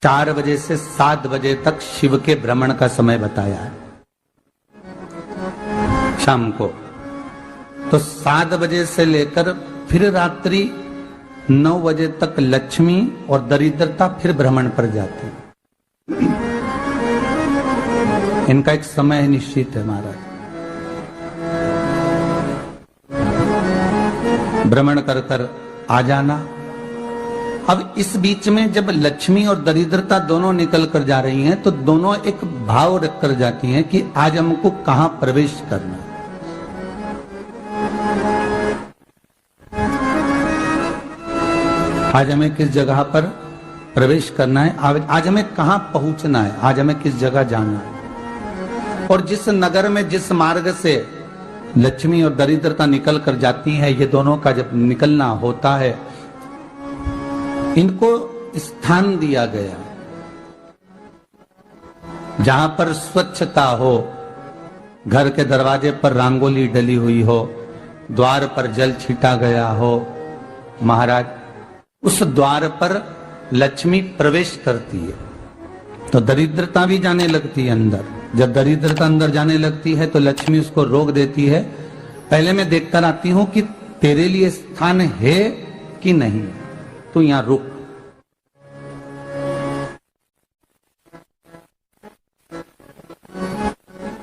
4 बजे से 7 बजे तक शिव के भ्रमण का समय बताया है शाम को। तो 7 बजे से लेकर फिर रात्रि 9 बजे तक लक्ष्मी और दरिद्रता फिर भ्रमण पर जाती है। इनका एक समय निश्चित है महाराज। भ्रमण कर कर आ जाना। अब इस बीच में जब लक्ष्मी और दरिद्रता दोनों निकल कर जा रही हैं तो दोनों एक भाव रख कर जाती हैं कि आज हमको कहां प्रवेश करना है। आज हमें किस जगह पर प्रवेश करना है, आज हमें कहां पहुंचना है, आज हमें किस जगह जाना है। और जिस नगर में जिस मार्ग से लक्ष्मी और दरिद्रता निकल कर जाती है, ये दोनों का जब निकलना होता है, इनको स्थान दिया गया जहां पर स्वच्छता हो, घर के दरवाजे पर रंगोली डली हुई हो, द्वार पर जल छीटा गया हो। महाराज उस द्वार पर लक्ष्मी प्रवेश करती है तो दरिद्रता भी जाने लगती है अंदर। जब दरिद्रता अंदर जाने लगती है तो लक्ष्मी उसको रोक देती है। पहले मैं देखकर आती हूं कि तेरे लिए स्थान है कि नहीं, तू यहां रुक।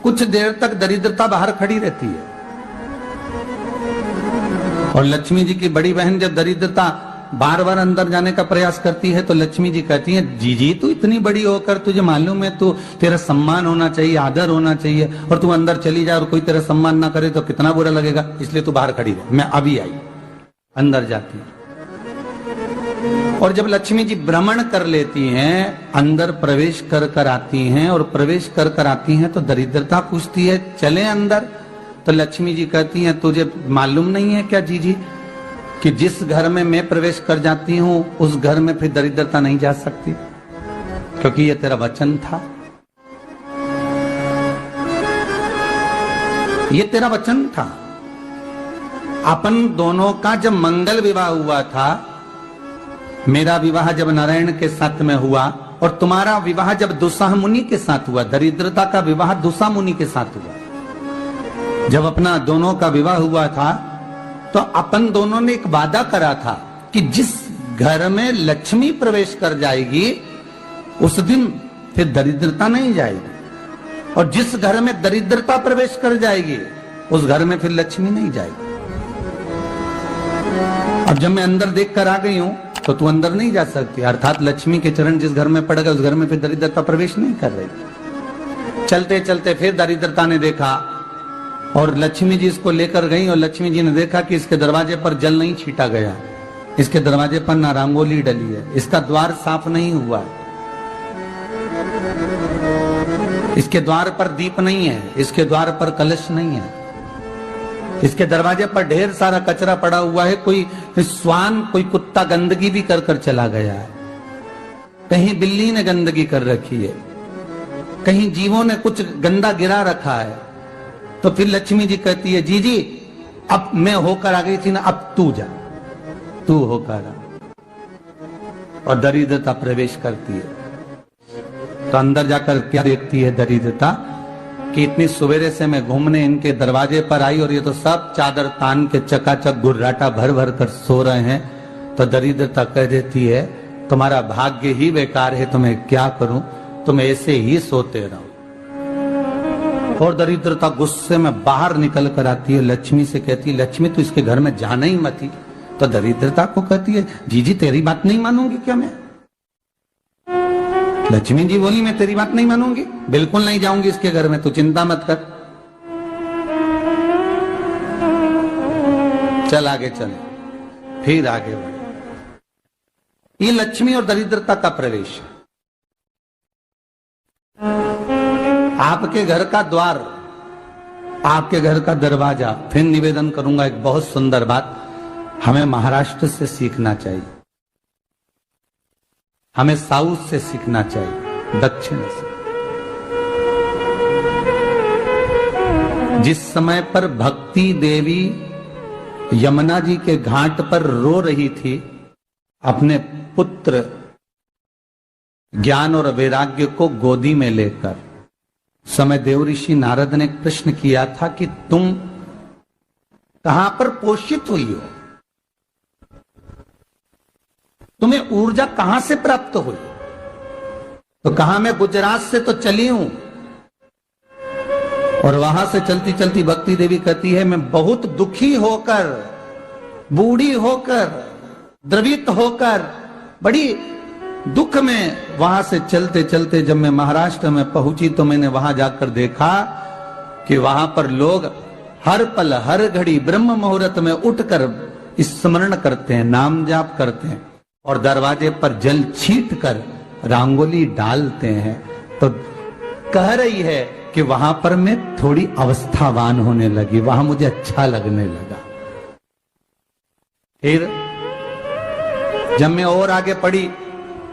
कुछ देर तक दरिद्रता बाहर खड़ी रहती है और लक्ष्मी जी की बड़ी बहन जब दरिद्रता बार बार अंदर जाने का प्रयास करती है तो लक्ष्मी जी कहती हैं, जीजी तू इतनी बड़ी होकर तुझे मालूम है तू तेरा सम्मान होना चाहिए, आदर होना चाहिए, और तू अंदर चली जाए और कोई तेरा सम्मान ना करे तो कितना बुरा लगेगा, इसलिए तू बाहर खड़ी रहे। मैं अभी आई। अंदर जाती है और जब लक्ष्मी जी भ्रमण कर लेती हैं, अंदर प्रवेश कर कर आती हैं और प्रवेश कर कर आती हैं तो दरिद्रता पूछती है चले अंदर। तो लक्ष्मी जी कहती हैं, तुझे मालूम नहीं है क्या जीजी कि जिस घर में मैं प्रवेश कर जाती हूं उस घर में फिर दरिद्रता नहीं जा सकती, क्योंकि ये तेरा वचन था, ये तेरा वचन था। अपन दोनों का जब मंगल विवाह हुआ था, मेरा विवाह जब नारायण के साथ में हुआ और तुम्हारा विवाह जब दुस्साह मुनि के साथ हुआ, दरिद्रता का विवाह दुस्साह मुनि के साथ हुआ। जब अपना दोनों का विवाह हुआ था तो अपन दोनों ने एक वादा करा था कि जिस घर में लक्ष्मी प्रवेश कर जाएगी उस दिन फिर दरिद्रता नहीं जाएगी, और जिस घर में दरिद्रता प्रवेश कर जाएगी उस घर में फिर लक्ष्मी नहीं जाएगी। अब जब मैं अंदर देख कर आ गई हूं तो तू अंदर नहीं जा सकती, अर्थात लक्ष्मी के चरण जिस घर में पड़ गए उस घर में फिर दरिद्रता प्रवेश नहीं कर रही। चलते चलते फिर दरिद्रता ने देखा और लक्ष्मी जी इसको लेकर गई और लक्ष्मी जी ने देखा कि इसके दरवाजे पर जल नहीं छीटा गया, इसके दरवाजे पर ना रंगोली डली है, इसका द्वार साफ नहीं हुआ है, इसके द्वार पर दीप नहीं है, इसके द्वार पर कलश नहीं है, इसके दरवाजे पर ढेर सारा कचरा पड़ा हुआ है, कोई श्वान कोई कुत्ता गंदगी भी कर कर चला गया है, कहीं बिल्ली ने गंदगी कर रखी है, कहीं जीवों ने कुछ गंदा गिरा रखा है। तो फिर लक्ष्मी जी कहती है, जी जी अब मैं होकर आ गई थी ना, अब तू जा, तू होकर आ। और दरिद्रता प्रवेश करती है तो अंदर जाकर क्या देखती है दरिद्रता कि इतनी सवेरे से मैं घूमने इनके दरवाजे पर आई और ये तो सब चादर तान के चकाचक गुर्राटा भर भर कर सो रहे हैं। तो दरिद्रता कह देती है, तुम्हारा भाग्य ही बेकार है, तो मैं क्या करूं, तुम ऐसे ही सोते रहो। और दरिद्रता गुस्से में बाहर निकल कर आती है, लक्ष्मी से कहती है, लक्ष्मी तू इसके घर में जाना ही मत। तो दरिद्रता को कहती है, जीजी तेरी बात नहीं मानूंगी क्या मैं? लक्ष्मी जी बोली, मैं तेरी बात नहीं मानूंगी, बिल्कुल नहीं जाऊंगी इसके घर में, तू चिंता मत कर, चल आगे चले। फिर आगे बढ़े। ये लक्ष्मी और दरिद्रता का प्रवेश है। आपके घर का द्वार, आपके घर का दरवाजा। फिर निवेदन करूंगा एक बहुत सुंदर बात, हमें महाराष्ट्र से सीखना चाहिए, हमें साउथ से सीखना चाहिए, दक्षिण से। जिस समय पर भक्ति देवी यमुना जी के घाट पर रो रही थी अपने पुत्र ज्ञान और वैराग्य को गोदी में लेकर समय देव ऋषि नारद ने प्रश्न किया था कि तुम कहां पर पोषित हुई हो, तुम्हें ऊर्जा कहां से प्राप्त हुई? तो कहा मैं गुजरात से तो चली हूं। और वहां से चलती चलती भक्ति देवी कहती है मैं बहुत दुखी होकर, बूढ़ी होकर, द्रवित होकर, बड़ी दुख में वहां से चलते चलते जब मैं महाराष्ट्र में पहुंची तो मैंने वहां जाकर देखा कि वहां पर लोग हर पल हर घड़ी ब्रह्म मुहूर्त में उठकर स्मरण करते हैं, नाम जाप करते हैं और दरवाजे पर जल छीट कर रंगोली डालते हैं। तो कह रही है कि वहां पर मैं थोड़ी अवस्थावान होने लगी, वहां मुझे अच्छा लगने लगा। फिर जब मैं और आगे पड़ी,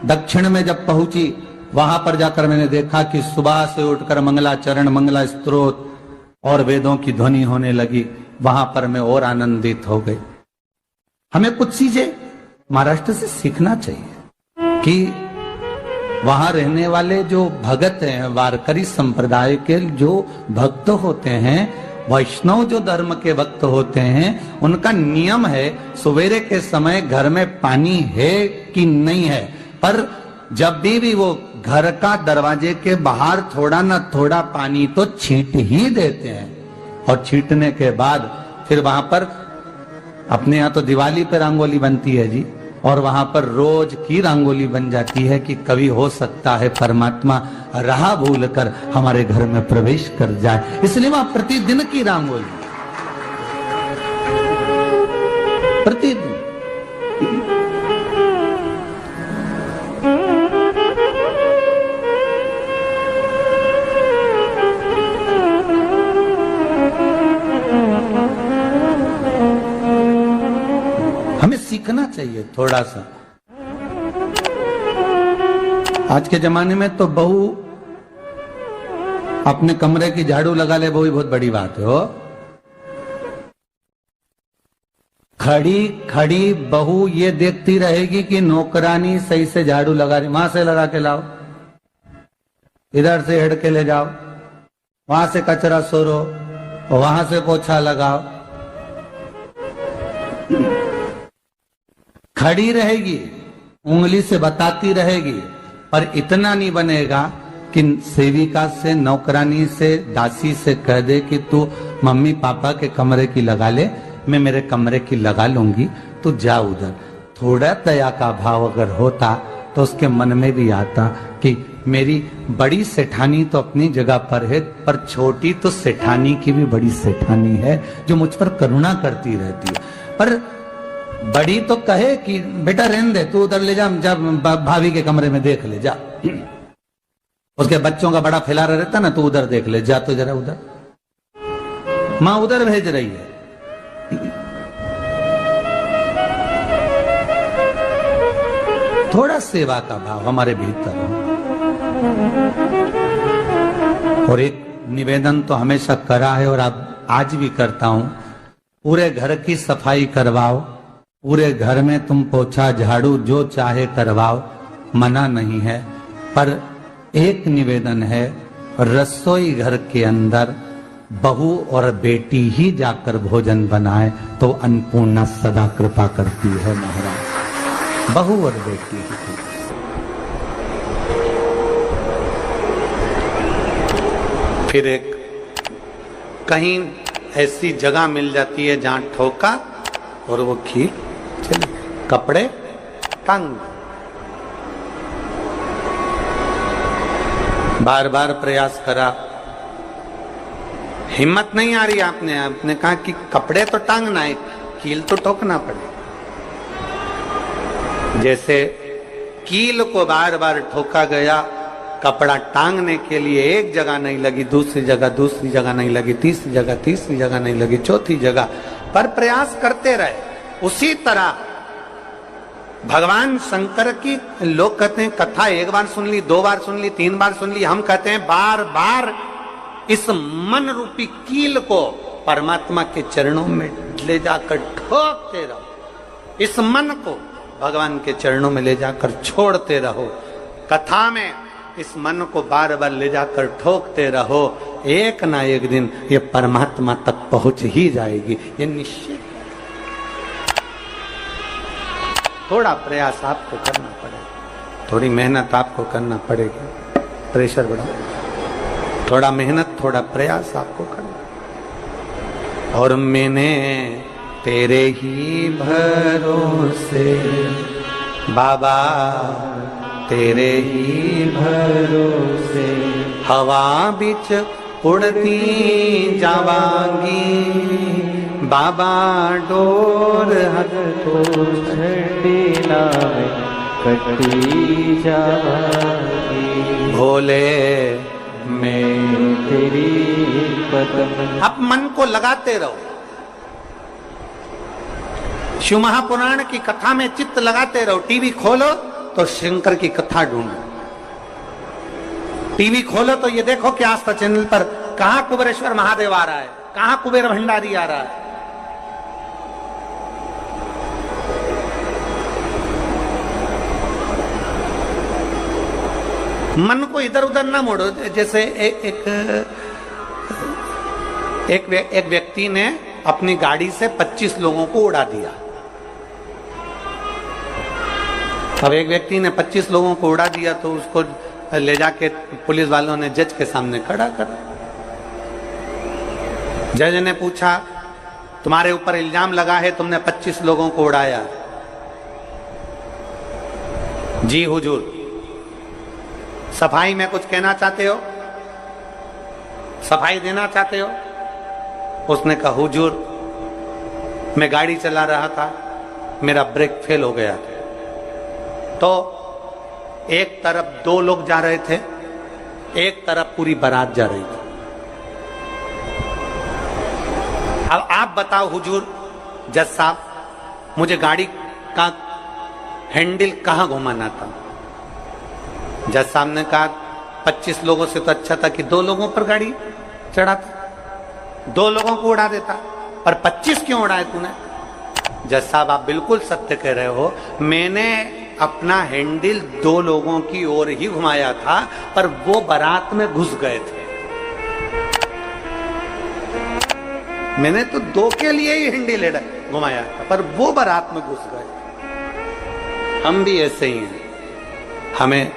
दक्षिण में जब पहुंची, वहां पर जाकर मैंने देखा कि सुबह से उठकर मंगलाचरण, मंगला स्तोत्र और वेदों की ध्वनि होने लगी। वहां पर मैं और आनंदित हो गई। हमें कुछ चीजें महाराष्ट्र से सीखना चाहिए कि वहां रहने वाले जो भगत हैं, वारकरी संप्रदाय के जो भक्त होते हैं, वैष्णव जो धर्म के भक्त होते हैं, उनका नियम है सवेरे के समय घर में पानी है कि नहीं है, पर जब भी वो घर का दरवाजे के बाहर थोड़ा ना थोड़ा पानी तो छींट ही देते हैं। और छींटने के बाद फिर वहां पर अपने यहाँ तो दिवाली पे रंगोली बनती है जी, और वहां पर रोज की रंगोली बन जाती है कि कभी हो सकता है परमात्मा राह भूल कर हमारे घर में प्रवेश कर जाए, इसलिए वहां प्रतिदिन की रंगोली, प्रतिदिन। हमें सीखना चाहिए थोड़ा सा। आज के जमाने में तो बहू अपने कमरे की झाड़ू लगा ले, वो भी बहुत बड़ी बात है। हो खड़ी खड़ी बहू ये देखती रहेगी कि नौकरानी सही से झाड़ू लगा रही, वहां से लगा के लाओ, इधर से हेड के ले जाओ, वहां से कचरा सोरो, वहां से पोछा लगाओ। खड़ी रहेगी, उंगली से बताती रहेगी, पर इतना नहीं बनेगा कि सेविका से, नौकरानी से, दासी से कह दे कि तू मम्मी पापा के कमरे की लगा ले, मैं मेरे कमरे की लगा लूंगी, तू जा उधर। थोड़ा दया का भाव अगर होता तो उसके मन में भी आता कि मेरी बड़ी सेठानी तो अपनी जगह पर है, पर छोटी तो सेठानी की भी बड़ी सेठानी है जो मुझ पर करुणा करती रहती है। पर बड़ी तो कहे कि बेटा रहने दे, तू उधर ले जा, जब भाभी के कमरे में देख ले जा, उसके बच्चों का बड़ा फैलारा रहता ना, तू उधर देख ले जा, तो जरा उधर, मां उधर भेज रही है। थोड़ा सेवा का भाव हमारे भीतर हो। और एक निवेदन तो हमेशा करा है और अब आज भी करता हूं, पूरे घर की सफाई करवाओ, पूरे घर में तुम पोछा झाड़ू जो चाहे करवाओ, मना नहीं है, पर एक निवेदन है, रसोई घर के अंदर बहू और बेटी ही जाकर भोजन बनाए तो अन्नपूर्णा सदा कृपा करती है महाराज, बहू और बेटी ही। फिर एक कहीं ऐसी जगह मिल जाती है जहां ठोका और वो खीर चली, कपड़े टंग, बार बार प्रयास करा, हिम्मत नहीं आ रही, आपने कहा कि कपड़े तो टांगना है, कील तो ठोकना पड़े। जैसे कील को बार बार ठोका गया, कपड़ा टांगने के लिए एक जगह नहीं लगी, दूसरी जगह नहीं लगी, तीसरी जगह नहीं लगी, चौथी जगह पर प्रयास करते रहे। उसी तरह भगवान शंकर की, लोग कहते हैं कथा एक बार सुन ली, 2 बार सुन ली, 3 बार सुन ली, हम कहते हैं बार बार इस मन रूपी कील को परमात्मा के चरणों में ले जाकर ठोकते रहो, इस मन को भगवान के चरणों में ले जाकर छोड़ते रहो, कथा में इस मन को बार बार ले जाकर ठोकते रहो, एक ना एक दिन ये परमात्मा तक पहुंच ही जाएगी, ये निश्चित। थोड़ा प्रयास आपको करना पड़ेगा, थोड़ी मेहनत आपको करना पड़ेगी, प्रेशर बढ़ाओ, थोड़ा मेहनत थोड़ा प्रयास आपको करना। और मैंने तेरे ही भरोसे बाबा, तेरे ही भरोसे हवा बिच उड़ती जावांगी बाबा, डोर हद को छड़ी नावे कटी जावांगी भोले मैं तेरी कदम। अब मन को लगाते रहो, शिव महापुराण की कथा में चित्त लगाते रहो। टीवी खोलो तो शंकर की कथा ढूंढो, टीवी खोलो तो ये देखो कि आस्था चैनल पर कहां कुबेरेश्वर महादेव आ रहा है, कहां कुबेर भंडारी आ रहा है। मन को इधर उधर ना मोड़ो। जैसे एक व्यक्ति ने अपनी गाड़ी से 25 लोगों को उड़ा दिया। अब एक व्यक्ति ने 25 लोगों को उड़ा दिया तो उसको ले जाके पुलिस वालों ने जज के सामने खड़ा कर। जज ने पूछा, तुम्हारे ऊपर इल्जाम लगा है तुमने 25 लोगों को उड़ाया। जी हुजूर। सफाई में कुछ कहना चाहते हो, सफाई देना चाहते हो? उसने कहा, हुजूर मैं गाड़ी चला रहा था, मेरा ब्रेक फेल हो गया था, तो एक तरफ 2 लोग जा रहे थे, एक तरफ पूरी बारात जा रही थी। अब आप बताओ हुजूर, जज साहब मुझे गाड़ी का हैंडल कहां घुमाना था? जज साहब ने कहा 25 लोगों से तो अच्छा था कि 2 लोगों पर गाड़ी चढ़ाता, 2 लोगों को उड़ा देता, पर 25 क्यों उड़ाए तूने? जज साहब आप बिल्कुल सत्य कह रहे हो, मैंने अपना हैंडल 2 लोगों की ओर ही घुमाया था, पर वो बारात में घुस गए थे। मैंने तो 2 के लिए ही हैंडल घुमाया था, पर वो बारात में घुस गए। हम भी ऐसे ही हैं, हमें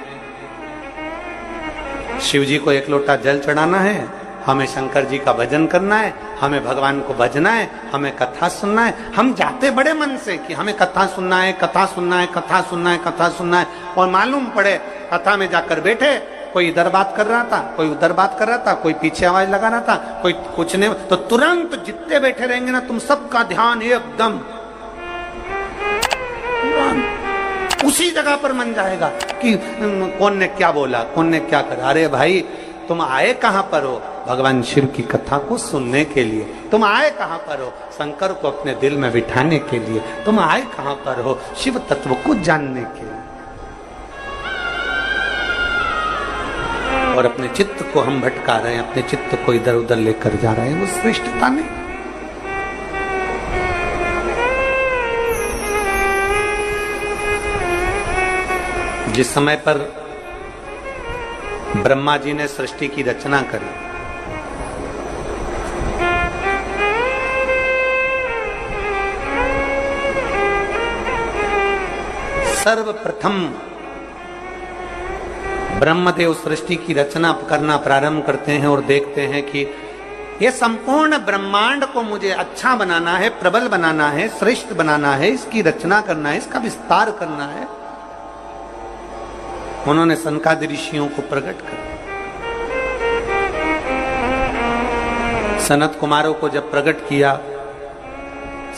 शिव जी को 1 लोटा जल चढ़ाना है, हमें शंकर जी का भजन करना है, हमें भगवान को भजना है, हमें कथा सुनना है। हम जाते बड़े मन से कि हमें कथा सुनना है, कथा सुनना है, कथा सुनना है, कथा सुनना है, और मालूम पड़े कथा में जाकर बैठे, कोई इधर बात कर रहा था, कोई उधर बात कर रहा था, कोई पीछे आवाज लगा रहा था, कोई कुछ नहीं, तो तुरंत जितने बैठे रहेंगे ना, तुम सबका ध्यान एकदम उसी जगह पर मन जाएगा कि कौन ने क्या बोला, कौन ने क्या करा। अरे भाई तुम आए कहां पर हो? भगवान शिव की कथा को सुनने के लिए। तुम आए कहां पर हो? शंकर को अपने दिल में बिठाने के लिए। तुम आए कहां पर हो? शिव तत्व को जानने के लिए। और अपने चित्त को हम भटका रहे हैं, अपने चित्त को इधर उधर लेकर जा रहे हैं, वो श्रेष्ठता नहीं। जिस समय पर ब्रह्मा जी ने सृष्टि की रचना करी, सर्वप्रथम ब्रह्मदेव सृष्टि की रचना करना प्रारंभ करते हैं और देखते हैं कि यह संपूर्ण ब्रह्मांड को मुझे अच्छा बनाना है, प्रबल बनाना है, श्रेष्ठ बनाना है, इसकी रचना करना है, इसका विस्तार करना है। उन्होंने सनकादि ऋषियों को प्रकट कर, सनत कुमारों को जब प्रकट किया,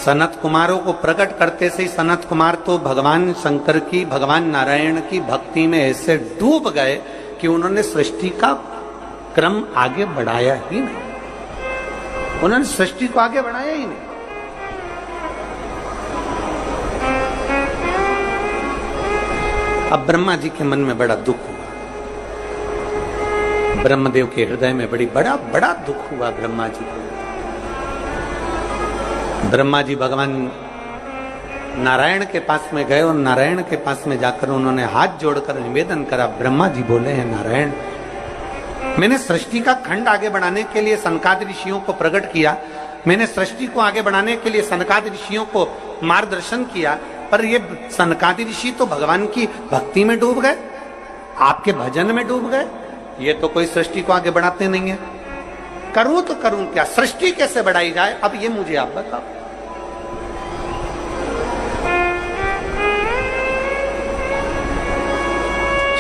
सनत कुमारों को प्रकट करते से ही सनत कुमार तो भगवान शंकर की, भगवान नारायण की भक्ति में ऐसे डूब गए कि उन्होंने सृष्टि का क्रम आगे बढ़ाया ही नहीं। उन्होंने सृष्टि को आगे बढ़ाया ही नहीं। अब ब्रह्मा जी के मन में बड़ा दुख हुआ, ब्रह्मदेव के हृदय में बड़ा दुख हुआ ब्रह्मा जी को। ब्रह्मा जी भगवान नारायण के पास में गए और नारायण के पास में जाकर उन्होंने हाथ जोड़कर निवेदन करा। ब्रह्मा जी बोले हैं, नारायण, मैंने सृष्टि का खंड आगे बढ़ाने के लिए सनकादि ऋषियों को प्रकट किया, मैंने सृष्टि को आगे बढ़ाने के लिए सनकादि ऋषियों को मार्गदर्शन किया, पर ये सनकादि ऋषि तो भगवान की भक्ति में डूब गए, आपके भजन में डूब गए, ये तो कोई सृष्टि को आगे बढ़ाते नहीं है। करूं तो करूं क्या, सृष्टि कैसे बढ़ाई जाए, अब ये मुझे आप बताओ।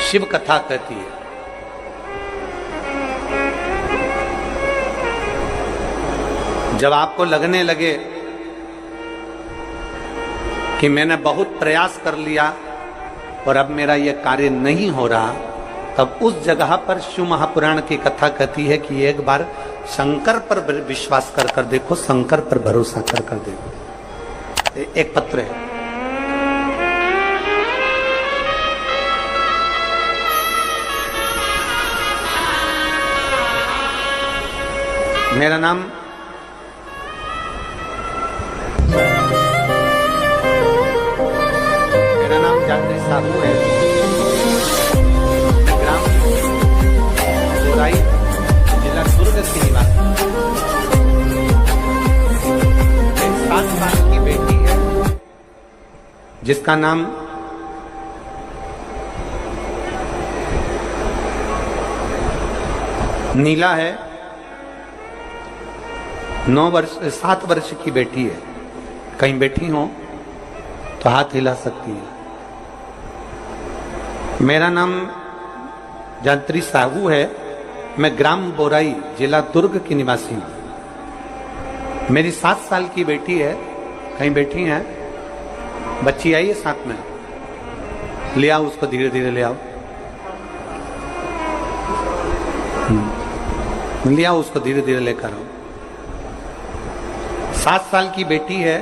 शिव कथा कहती है, जब आपको लगने लगे कि मैंने बहुत प्रयास कर लिया और अब मेरा यह कार्य नहीं हो रहा, तब उस जगह पर शिव महापुराण की कथा कहती है कि एक बार शंकर पर विश्वास कर कर देखो, शंकर पर भरोसा कर कर देखो। एक पत्र है, मेरा नाम जात्री साहू है, ग्राम बोराई, जिला दुर्ग की निवासी। एक 7 साल की बेटी है जिसका नाम नीला है। 7 वर्ष की बेटी है। कहीं बैठी हो तो हाथ हिला सकती है। मेरा नाम जात्री साहू है, मैं ग्राम बोराई, जिला दुर्ग की निवासी हूं। मेरी 7 साल की बेटी है, कहीं बैठी है, बच्ची आई है साथ में, ले आओ उसको, धीरे धीरे ले आओ, ले आओ उसको, धीरे धीरे लेकर आओ। 7 साल की बेटी है,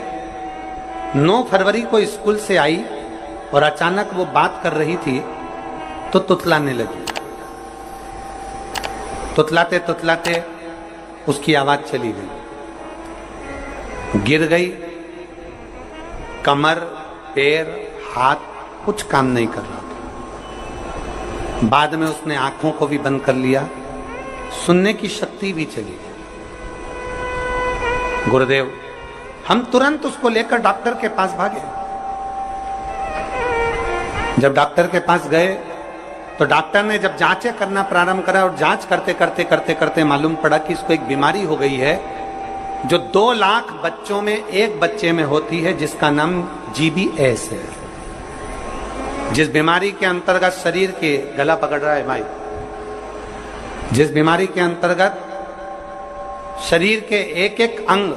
9 फरवरी को स्कूल से आई और अचानक वो बात कर रही थी तो तुतलाने लगी। तुतलाते तुतलाते उसकी आवाज चली गई, गिर गई, कमर, पैर, हाथ कुछ काम नहीं कर रहा था। बाद में उसने आंखों को भी बंद कर लिया, सुनने की शक्ति भी चली गई। गुरुदेव, हम तुरंत उसको लेकर डॉक्टर के पास भागे। जब डॉक्टर के पास गए तो डॉक्टर ने जब जांचें करना प्रारंभ करा और जांच करते करते करते करते मालूम पड़ा कि इसको एक बीमारी हो गई है जो 2 लाख बच्चों में एक बच्चे में होती है, जिसका नाम GBS है। जिस बीमारी के अंतर्गत शरीर के, गला पकड़ रहा है भाई, जिस बीमारी के अंतर्गत शरीर के एक एक अंग